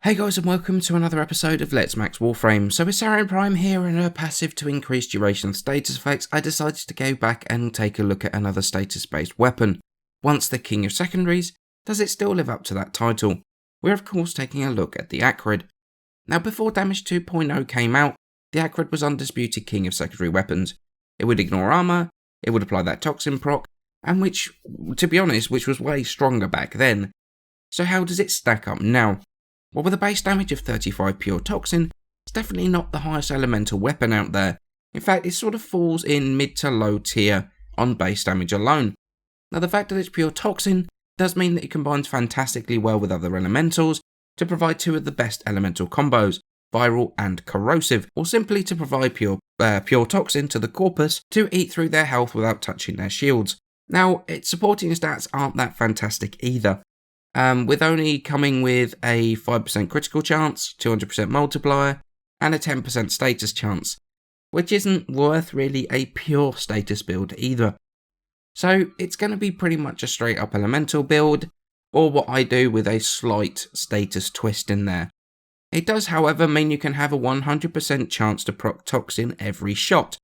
Hey guys, and welcome to another episode of Let's Max Warframe. So with Saryn Prime here and her passive to increase duration of status effects, I decided to go back and take a look at another status based weapon. Once the King of Secondaries, does it still live up to that title? We're of course taking a look at the Acrid. Now before Damage 2.0 came out, the Acrid was undisputed King of Secondary weapons. It would ignore armour, it would apply that toxin proc, and which was way stronger back then. So how does it stack up now? Well, with a base damage of 35 pure toxin, it's definitely not the highest elemental weapon out there. In fact, it sort of falls in mid to low tier on base damage alone. Now the fact that it's pure toxin does mean that it combines fantastically well with other elementals to provide two of the best elemental combos, viral and corrosive, or simply to provide pure toxin to the corpus to eat through their health without touching their shields. Now, its supporting stats aren't that fantastic either. With only coming with a 5% critical chance, 200% multiplier, and a 10% status chance, which isn't worth really a pure status build either. So it's going to be pretty much a straight up elemental build, or what I do with a slight status twist in there. It does however mean you can have a 100% chance to proc toxin every shot,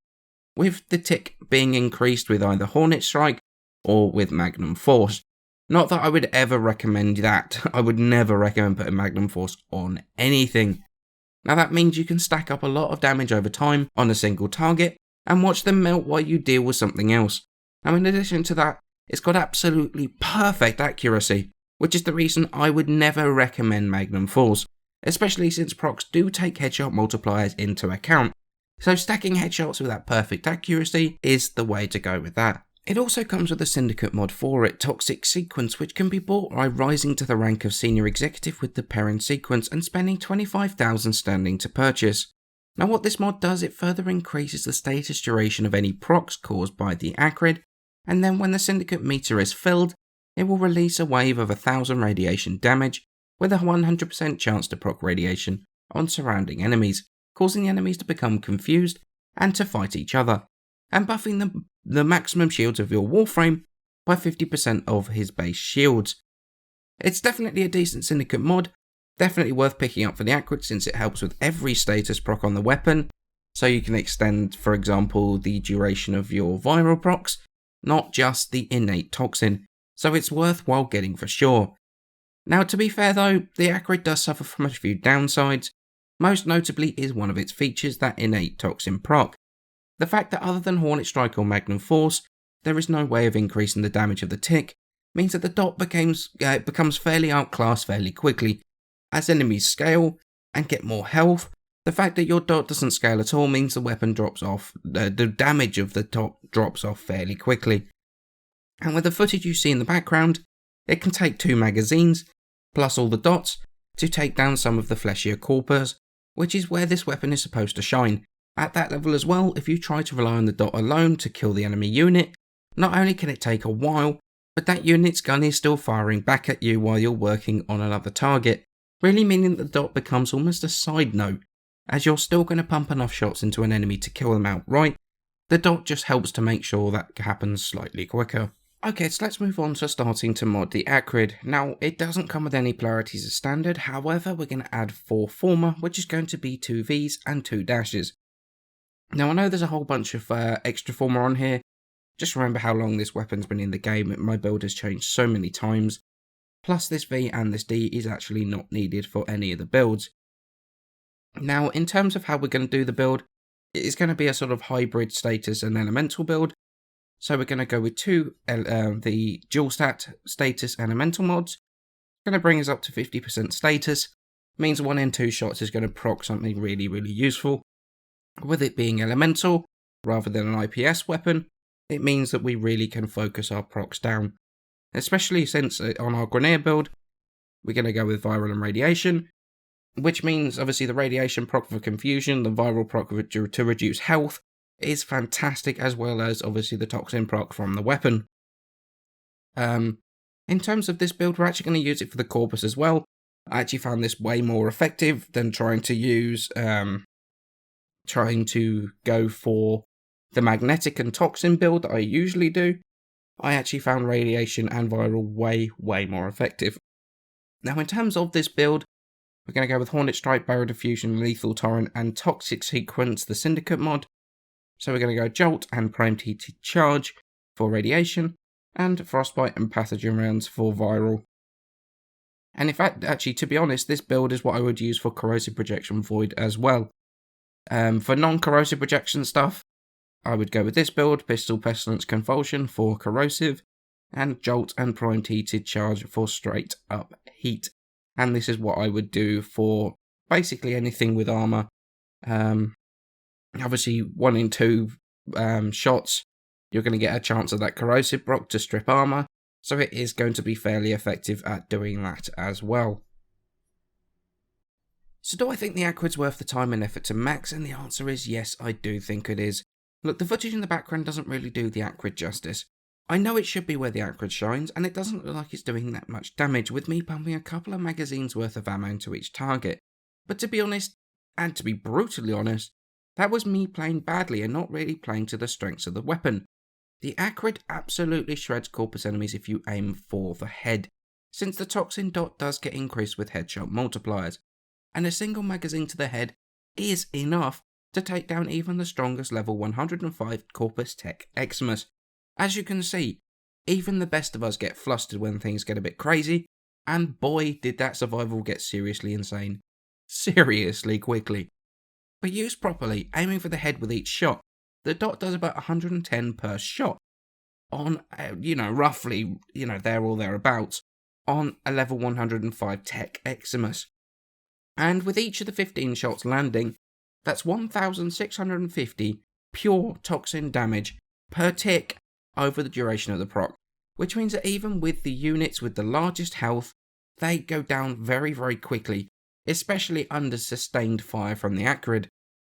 with the tick being increased with either Hornet Strike or with Magnum Force. Not that I would ever recommend that. I would never recommend putting Magnum Force on anything. Now that means you can stack up a lot of damage over time on a single target and watch them melt while you deal with something else. Now in addition to that, it's got absolutely perfect accuracy, which is the reason I would never recommend Magnum Force, especially since procs do take headshot multipliers into account. So stacking headshots with that perfect accuracy is the way to go with that. It also comes with a syndicate mod for it, Toxic Sequence, which can be bought by rising to the rank of Senior Executive with the Perrin Sequence and spending 25,000 standing to purchase. Now what this mod does, it further increases the status duration of any procs caused by the Acrid, and then when the syndicate meter is filled, it will release a wave of 1,000 radiation damage with a 100% chance to proc radiation on surrounding enemies, causing the enemies to become confused and to fight each other, and buffing the maximum shields of your Warframe by 50% of his base shields. It's definitely a decent syndicate mod, definitely worth picking up for the Acrid since it helps with every status proc on the weapon, so you can extend, for example, the duration of your viral procs, not just the innate toxin, so it's worthwhile getting for sure. Now to be fair though, the Acrid does suffer from a few downsides, most notably is one of its features that innate toxin proc. The fact that other than Hornet Strike or Magnum Force, there is no way of increasing the damage of the tick, means that the dot becomes fairly outclassed fairly quickly. As enemies scale and get more health, the fact that your dot doesn't scale at all means the weapon drops off, the damage of the dot drops off fairly quickly. And with the footage you see in the background, it can take 2 magazines, plus all the dots, to take down some of the fleshier corpus, which is where this weapon is supposed to shine. At that level as well, if you try to rely on the dot alone to kill the enemy unit, not only can it take a while, but that unit's gun is still firing back at you while you're working on another target, really meaning that the dot becomes almost a side note, as you're still going to pump enough shots into an enemy to kill them outright. The dot just helps to make sure that happens slightly quicker. Okay, so let's move on to starting to mod the Acrid. Now, it doesn't come with any polarities as standard, however we're going to add 4 former, which is going to be 2 Vs and 2 dashes. Now I know there's a whole bunch of extra former on here, just remember how long this weapon's been in the game, my build has changed so many times, plus this V and this D is actually not needed for any of the builds. Now in terms of how we're going to do the build, it is going to be a sort of hybrid status and elemental build, so we're going to go with the dual stat status elemental mods. It's going to bring us up to 50% status, means 1 in 2 shots is going to proc something really useful. With it being elemental, rather than an IPS weapon, it means that we really can focus our procs down. Especially since on our Grenadier build, we're going to go with viral and radiation, which means obviously the radiation proc for confusion, the viral proc to reduce health, is fantastic, as well as obviously the toxin proc from the weapon. In terms of this build, we're actually going to use it for the corpus as well. I actually found this way more effective than trying to go for the magnetic and toxin build that I usually do. I actually found radiation and viral way more effective. Now in terms of this build, We're going to go with Hornet Strike, Barrel Diffusion, Lethal Torrent, and Toxic Sequence, the Syndicate mod. So we're going to go Jolt and Primed Heated Charge for radiation, and Frostbite and Pathogen rounds for viral. And in fact, actually, to be honest, this build is what I would use for Corrosive Projection Void as well. For non-corrosive projection stuff, I would go with this build, Pistol, Pestilence, Convulsion for corrosive, and Jolt and Primed Heated Charge for straight up heat. And this is what I would do for basically anything with armor. Obviously, 1 in 2 shots, you're going to get a chance of that corrosive proc to strip armor, so it is going to be fairly effective at doing that as well. So do I think the Acrid's worth the time and effort to max? And the answer is yes, I do think it is. Look, the footage in the background doesn't really do the Acrid justice. I know it should be where the Acrid shines, and it doesn't look like it's doing that much damage, with me pumping a couple of magazines worth of ammo into each target. But to be honest, and to be brutally honest, that was me playing badly and not really playing to the strengths of the weapon. The Acrid absolutely shreds corpus enemies if you aim for the head, since the toxin dot does get increased with headshot multipliers, and a single magazine to the head is enough to take down even the strongest level 105 Corpus Tech Eximus. As you can see, even the best of us get flustered when things get a bit crazy, and boy did that survival get seriously insane. Seriously quickly. But used properly, aiming for the head with each shot, the dot does about 110 per shot, on, roughly, there or thereabouts, on a level 105 Tech Eximus. And with each of the 15 shots landing, that's 1,650 pure toxin damage per tick over the duration of the proc, which means that even with the units with the largest health, they go down very, very quickly, especially under sustained fire from the Acrid.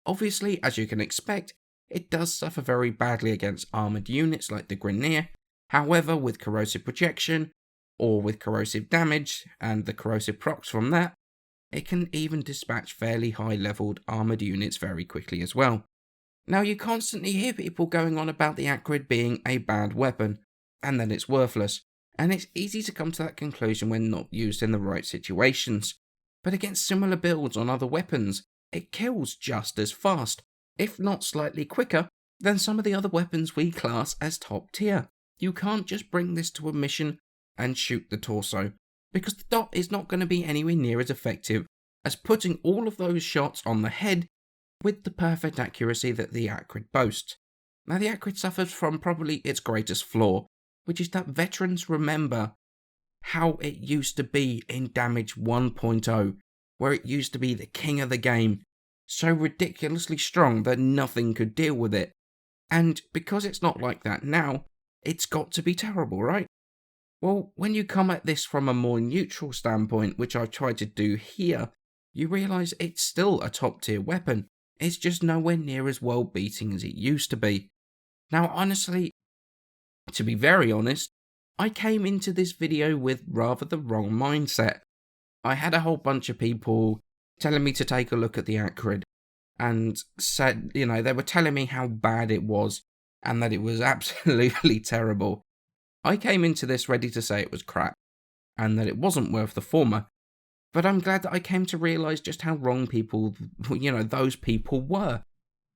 Obviously, as you can expect, it does suffer very badly against armoured units like the Grineer. However, with corrosive projection, or with corrosive damage, and the corrosive procs from that, it can even dispatch fairly high-levelled armoured units very quickly as well. Now, you constantly hear people going on about the Acrid being a bad weapon, and that it's worthless, and it's easy to come to that conclusion when not used in the right situations. But against similar builds on other weapons, it kills just as fast, if not slightly quicker, than some of the other weapons we class as top tier. You can't just bring this to a mission and shoot the torso, because the dot is not going to be anywhere near as effective as putting all of those shots on the head with the perfect accuracy that the Acrid boasts. Now, the Acrid suffers from probably its greatest flaw, which is that veterans remember how it used to be in Damage 1.0, where it used to be the king of the game, so ridiculously strong that nothing could deal with it. And because it's not like that now, it's got to be terrible, right? Well, when you come at this from a more neutral standpoint, which I've tried to do here, you realise it's still a top tier weapon. It's just nowhere near as well beating as it used to be. Now, honestly, to be very honest, I came into this video with rather the wrong mindset. I had a whole bunch of people telling me to take a look at the Acrid, and said, they were telling me how bad it was, and that it was absolutely terrible. I came into this ready to say it was crap, and that it wasn't worth the former, but I'm glad that I came to realise just how wrong people, those people were.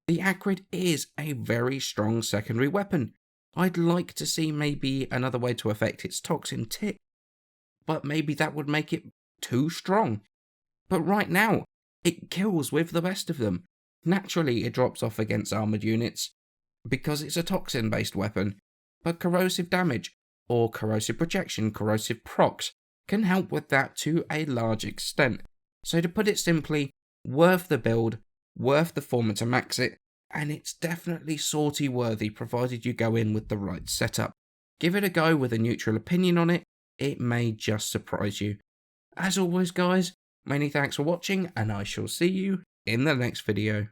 The Acrid is a very strong secondary weapon. I'd like to see maybe another way to affect its toxin tick, but maybe that would make it too strong. But right now, it kills with the best of them. Naturally, it drops off against armoured units, because it's a toxin-based weapon, but corrosive damage, or corrosive projection, corrosive procs, can help with that to a large extent. So to put it simply, worth the build, worth the former to max it, and it's definitely sortie worthy provided you go in with the right setup. Give it a go with a neutral opinion on it may just surprise you. As always guys, many thanks for watching, and I shall see you in the next video.